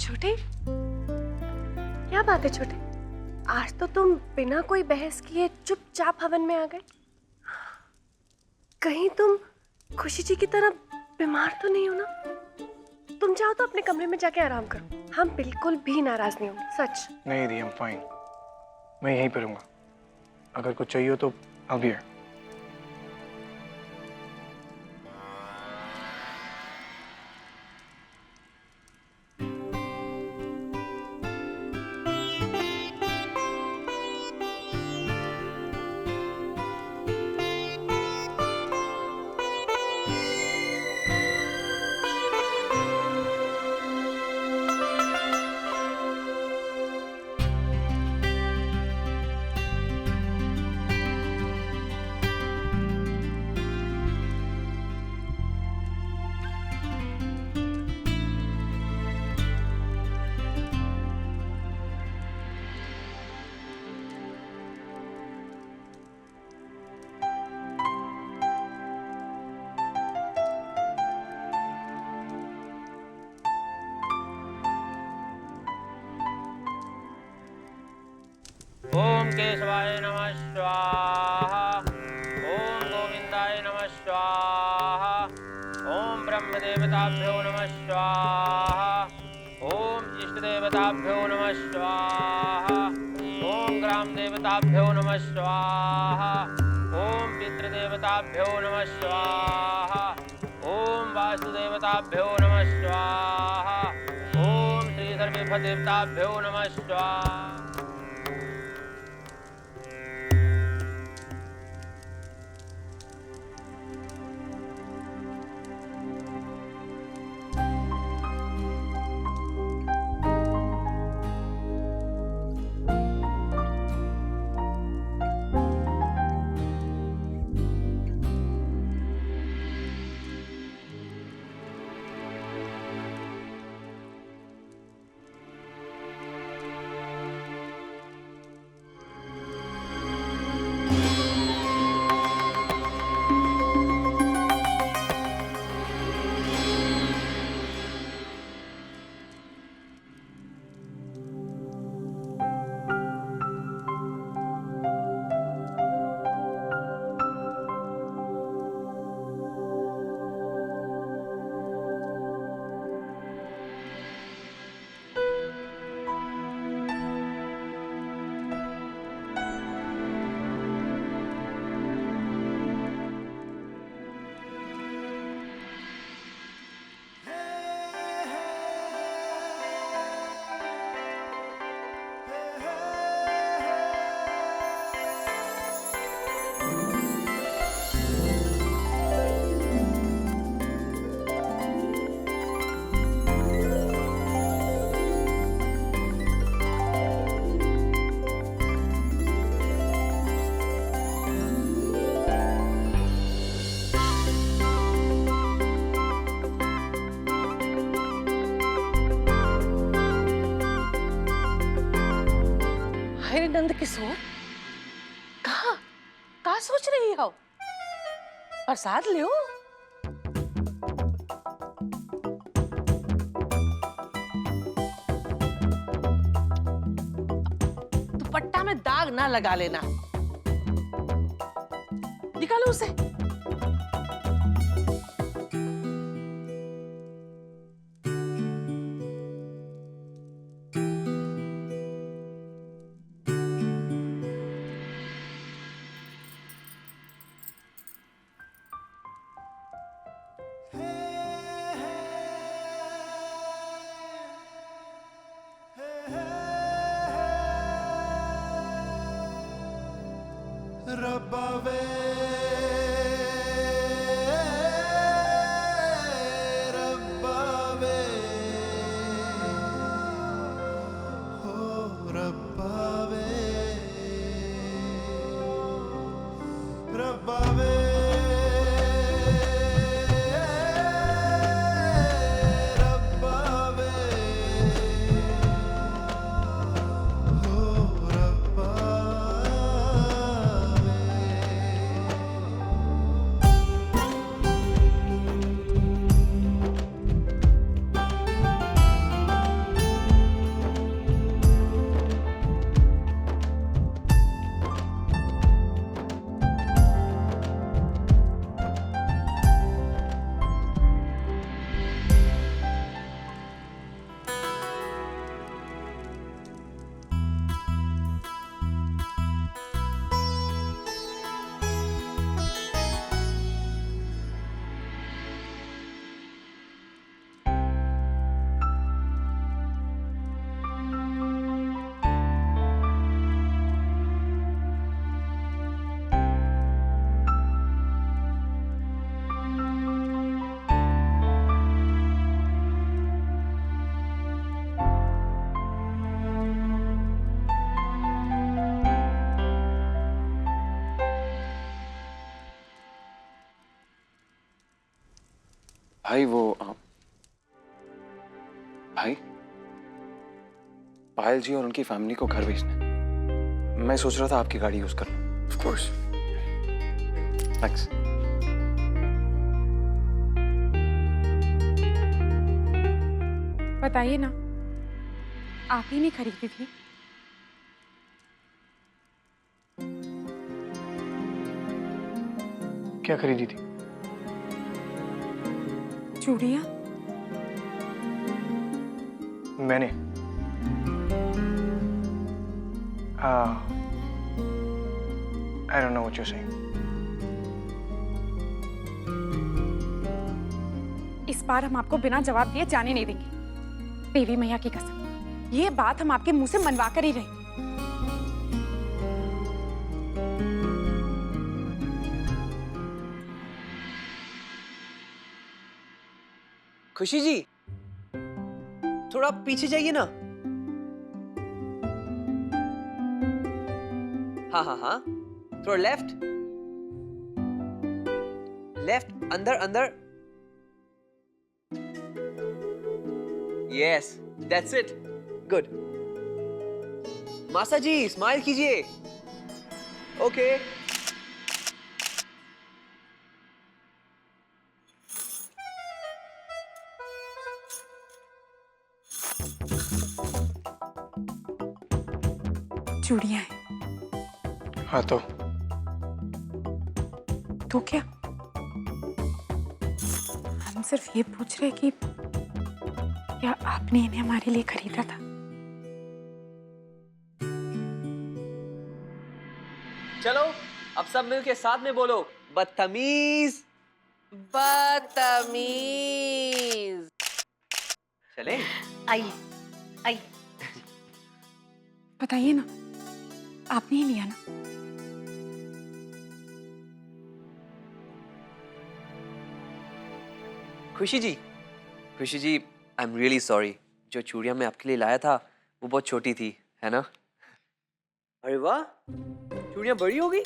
छोटे, क्या बात है छोटे? आज तो तुम बिना कोई बहस किए चुपचाप हवन में आ गए। कहीं तुम खुशी जी की तरह बीमार तो नहीं हो ना? तुम चाहो तो अपने कमरे में जाके आराम करो, हम बिल्कुल भी नाराज नहीं होंगे, सच। नहीं दी, I'm fine। मैं यहीं पे रहूंगा, अगर कुछ चाहिए हो तो I'll be here। ओम केशवाय नमः स्वाहा। ओम गोविंदाय नमः स्वाहा। ओम ब्रह्मदेवताभ्यो नमः स्वाहा। ओम इष्टदेवताभ्यो नमः स्वाहा। ओम ग्राम देवताभ्यो नमः स्वाहा। ओम पितृदेवताभ्यो नमः स्वाहा। ओम वासुदेवताभ्यो नमः स्वाहा। ओम श्री सर्वेभदेवताभ्यो नमः स्वाहा। नंद किशोर, कहा सोच रही हो? प्रसाद लियो। दुपट्टा में दाग ना लगा लेना, निकालो उसे। रब्बा वे रब्बा वे हो रब्बा वे रब्बा वे रब्बा वे भाई वो भाई पायल जी और उनकी फैमिली को घर भेजना है। मैं सोच रहा था आपकी गाड़ी यूज कर लूं। Of course. थैंक्स। बताइए ना, आप ही नहीं खरीदी थी? क्या खरीदी थी? चूड़ियाँ। मैंने I don't know what you're saying. इस बार हम आपको बिना जवाब दिए जाने नहीं देंगे। देवी मैया की कसम, ये बात हम आपके मुंह से मनवा कर ही रहे। खुशी जी, थोड़ा पीछे जाइए ना। हाँ हाँ हाँ, थोड़ा लेफ्ट लेफ्ट, अंदर अंदर। Yes, that's it, good. मासा जी स्माइल कीजिए। ओके। चूड़ियाँ हैं। हाँ तो क्या हम सिर्फ ये पूछ रहे कि क्या आपने इन्हें हमारे लिए खरीदा था? चलो अब सब मिलके साथ में बोलो, बदतमीज। बदतमीज। चले। आइए आइए। बताइए ना, आपने ही लिया ना? खुशी जी, आई एम रियली सॉरी। जो चूड़ियां मैं आपके लिए लाया था वो बहुत छोटी थी, है ना? अरे वाह, चूड़ियां बड़ी हो गई।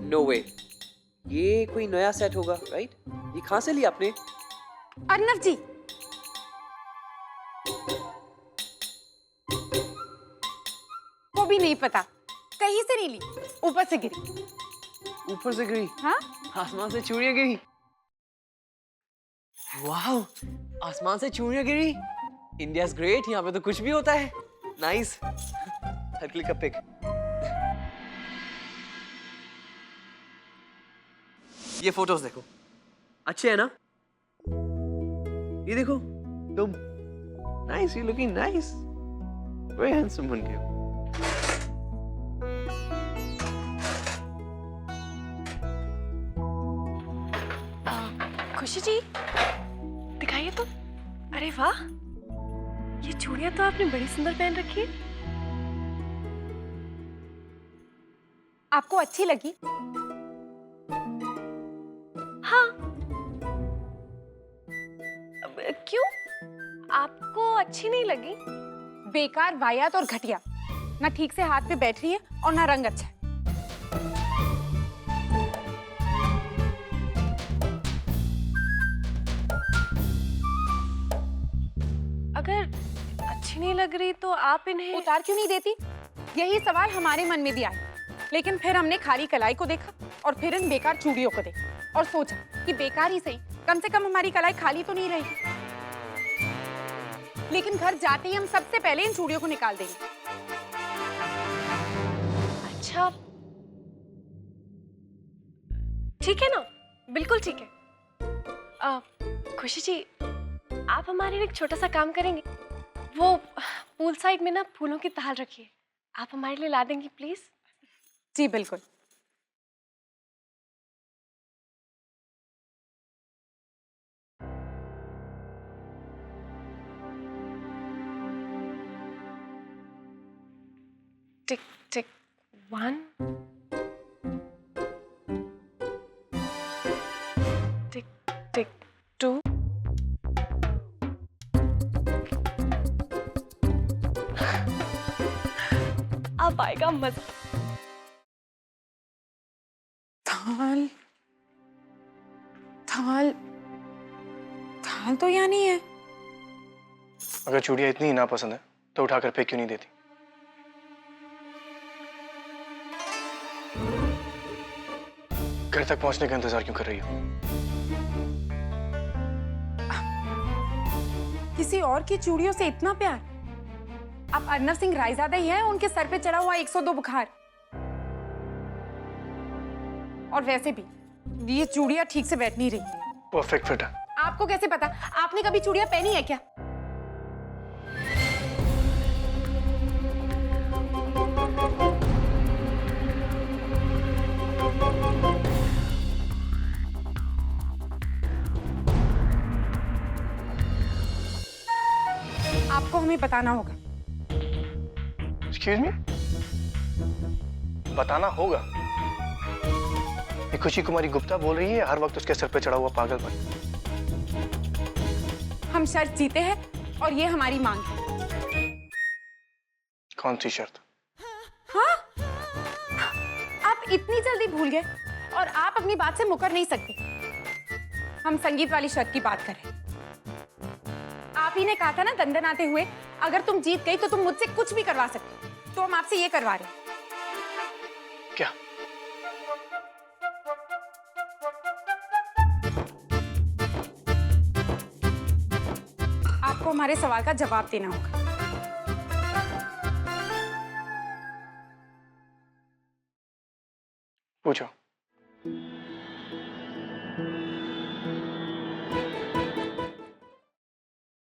नो वे, ये कोई नया सेट होगा, राइट? ये कहाँ से लिया आपने? अर्नव जी, वो भी नहीं पता, कहीं से नहीं ली, ऊपर से गिरी। ऊपर से गिरी? हाँ, आसमान से चूड़ियां गिरी? वाह, आसमान से चूड़ियां गिरी। इंडिया ग्रेट, यहाँ पे तो कुछ भी होता है। Nice. I'll click a pic. ये फोटोज देखो, अच्छे है ना? ये देखो तुम, nice, you looking nice, very handsome बन गए हो। खुशी जी, दिखाइए तो। अरे वाह, ये चूड़ियां तो आपने बड़ी सुंदर पहन रखी है। आपको अच्छी लगी? हाँ। क्यों? आपको अच्छी नहीं लगी? बेकार, वाहियात और घटिया। ना ठीक से हाथ पे बैठ रही है और ना रंग अच्छा है। अगर अच्छी नहीं लग रही तो आप इन्हें उतार क्यों नहीं देती? यही सवाल हमारे मन में भी आया, लेकिन फिर हमने खाली कलाई को देखा और फिर इन बेकार चूड़ियों को देखा और सोचा कि बेकार ही सही, कम से कम हमारी कलाई खाली तो नहीं रहेगी। लेकिन घर जाते ही हम सबसे पहले इन चूड़ियों को निकाल देंगे। अच्छा, ठीक है ना? बिल्कुल ठीक है। खुशी जी, आप हमारे लिए एक छोटा सा काम करेंगे? वो पूल साइड में ना फूलों की ताल रखी है, आप हमारे लिए ला देंगी प्लीज? जी बिल्कुल। टिक टिक 1, टिक टिक 2, अब आएगा मजा। थाल थाल रुमाल तो यहाँ नहीं है। अगर चूड़ियां इतनी ही नापसंद है तो उठाकर फेंक क्यों नहीं देती? घर तक पहुंचने का इंतजार क्यों कर रही हो? किसी और की चूड़ियों से इतना प्यार? आप अर्नव सिंह रायजादा ही हैं, उनके सर पे चढ़ा हुआ 102 बुखार। और वैसे भी ये चूड़ियां ठीक से बैठ नहीं रही। परफेक्ट फिट है। आपको कैसे पता? आपने कभी चूड़ियां पहनी है क्या? आपको हमें बताना होगा। एक्सक्यूज मी, बताना होगा? ये खुशी कुमारी गुप्ता बोल रही है हर वक्त उसके सर पे चढ़ा हुआ पागलपन। हम शर्त जीते हैं और ये हमारी मांग है। कौन सी शर्त? हाँ? आप इतनी जल्दी भूल गए और आप अपनी बात से मुकर नहीं सकते। हम संगीत वाली शर्त की बात कर रहे हैं। आप ही ने कहा था ना दंदनाते हुए, अगर तुम जीत गई तो तुम मुझसे कुछ भी करवा सकते। तो हम आपसे ये करवा रहे हैं। क्या? आपको हमारे सवाल का जवाब देना होगा। पूछो।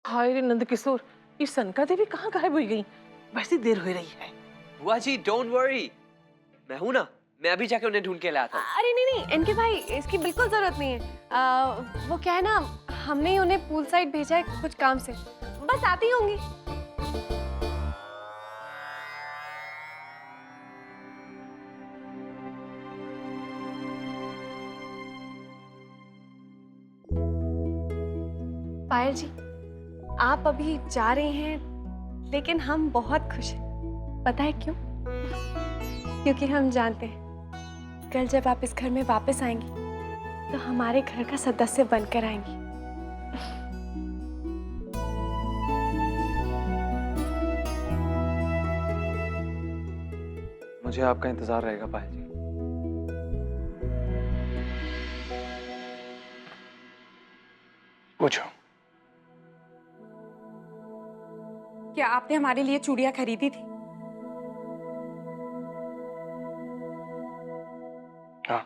हाय रे नंद किशोर, ये सनका देवी कहाँ गायब हो गई? वैसी देर हो रही है। बुआ जी डोंट वरी, मैं हूं ना, मैं अभी जाके उन्हें ढूंढ के लाया था। अरे नहीं नहीं इनके भाई, इसकी बिल्कुल जरूरत नहीं है। वो क्या है ना, हमने ही उन्हें पूल साइड भेजा है कुछ काम से, बस आती होंगी। पायल जी, आप अभी जा रही हैं, लेकिन हम बहुत खुश हैं। पता है क्यों? क्योंकि हम जानते हैं कल जब आप इस घर में वापस आएंगी तो हमारे घर का सदस्य बनकर आएंगी। मुझे आपका इंतजार रहेगा पायल जी। पूछो। क्या आपने हमारे लिए चूड़ियां खरीदी थी? हाँ,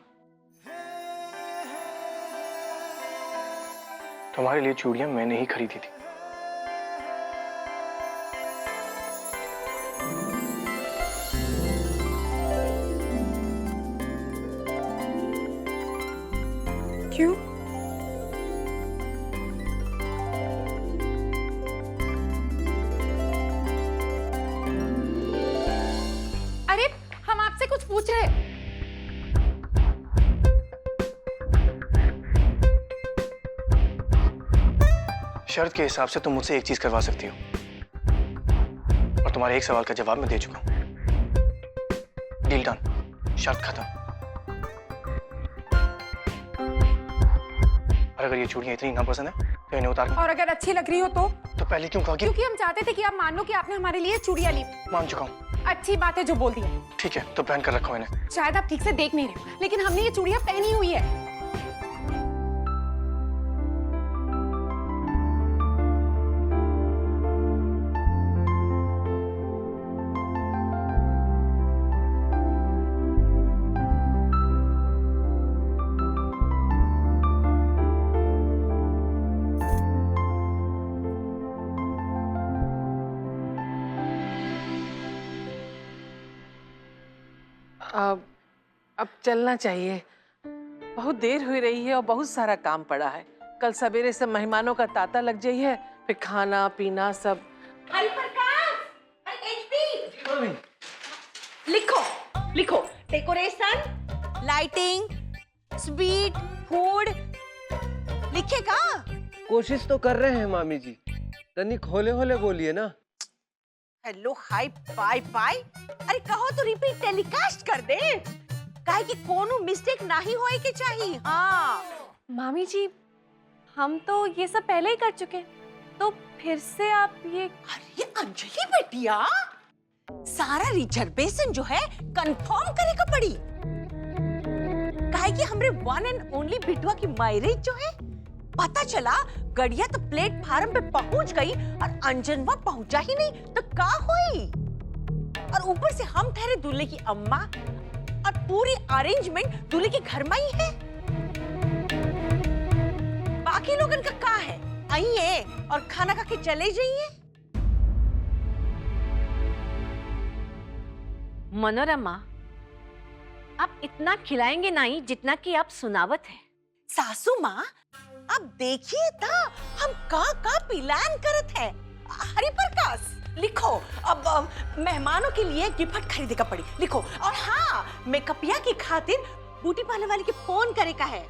तुम्हारे लिए चूड़ियां मैंने ही खरीदी थी। क्यों? अरे हम आपसे कुछ पूछ रहे हैं। शर्त के हिसाब से तुम मुझसे एक चीज करवा सकती हो, और तुम्हारे एक सवाल का जवाब मैं दे चुका हूं। डील डन, शर्त खत्म। और अगर ये चूड़ियां इतनी नापसंद है तो इन्हें उतार। और अगर अच्छी लग रही हो तो पहले क्यों कहा कि? क्योंकि हम चाहते थे कि आप मान लो कि आपने हमारे लिए चूड़ियां ली। मान चुका हूँ। अच्छी बात है जो बोल दिया। ठीक है, तो पहन कर रखो इन्हें। शायद आप ठीक से देख नहीं रहे हो, लेकिन हमने ये चूड़ियां पहनी हुई है। अब चलना चाहिए, बहुत देर हो रही है और बहुत सारा काम पड़ा है। कल सवेरे से मेहमानों का तांता लग जाई है, फिर खाना पीना सब। लिखो लिखो, डेकोरेशन, लाइटिंग, स्वीट, फूड लिखेगा। कोशिश तो कर रहे हैं मामी जी, तनी खोले होले बोलिए ना। हेलो हाय बाय बाय, अरे कहो तो रिपीट टेलीकास्ट कर दे, काहे कि कोनो मिस्टेक नहीं होए के चाहिए। हाँ मामी जी, हम तो ये सब पहले ही कर चुके हैं, तो फिर से आप ये। अरे अंजलि बेटिया, सारा रिजर्वेशन जो है कंफर्म करेगा पड़ी। काहे कि हमरे वन एंड ओनली बिटवा की मैरिज जो है, पता चला गड़िया तो प्लेटफार्म पे पहुंच गई और अंजनवा पहुंचा ही नहीं तो का हुई। और ऊपर से हम ठहरे दूल्हे की अम्मा और पूरी अरेंजमेंट दूल्हे के घर में ही है। बाकी लोगन का का है, आइए और खाना खा के चले जाइए। मनोरमा, आप इतना खिलाएंगे नहीं जितना कि आप सुनावत है। सासू माँ, अब देखिए था हम का प्लान करत है। हरि प्रकाश लिखो, अब मेहमानों के लिए गिफ्ट खरीदेगा पड़ी, लिखो। और हाँ, मेकअपिया की खातिर ब्यूटी पार्लर वाले के फोन करे का है।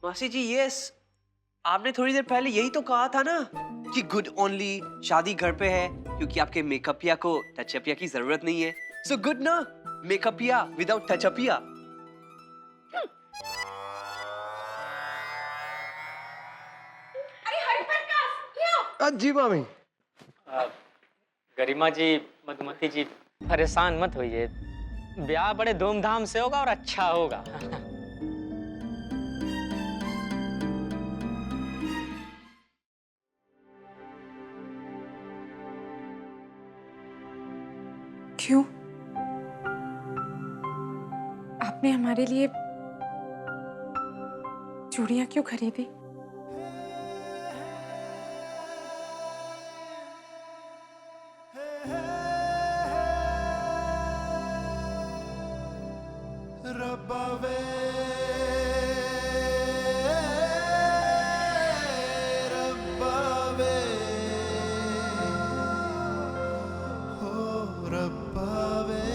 मासी जी यस, आपने थोड़ी देर पहले यही तो कहा था ना कि गुड ओनली शादी घर पे है, क्योंकि आपके मेकअपिया को टचअपिया की जरूरत नहीं है। सो गुड ना, मेकअपिया विदाउट टचअपिया। अरे हरि प्रकाश, जी मामी। गरिमा जी, मधुमती जी, परेशान मत होइए, ब्याह बड़े धूमधाम से होगा और अच्छा होगा। क्यों? आपने हमारे लिए चूड़ियां क्यों खरीदी? रब्बा वे, रब्बा वे, हो रब्बा वे,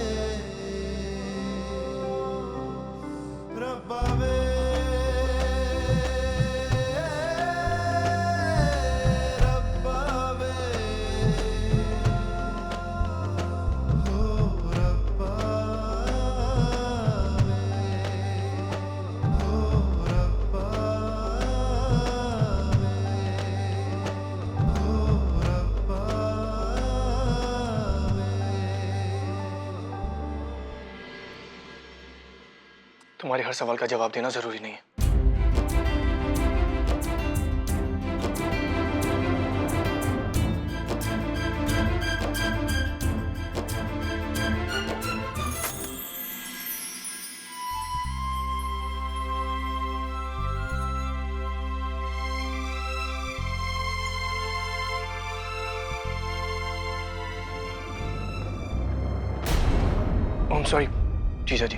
रब्बा वे, रब्बा वे, हो रब्बा तुम्हारे हर सवाल का जवाब देना जरूरी नहीं है। ओम सॉरी जीजा जी।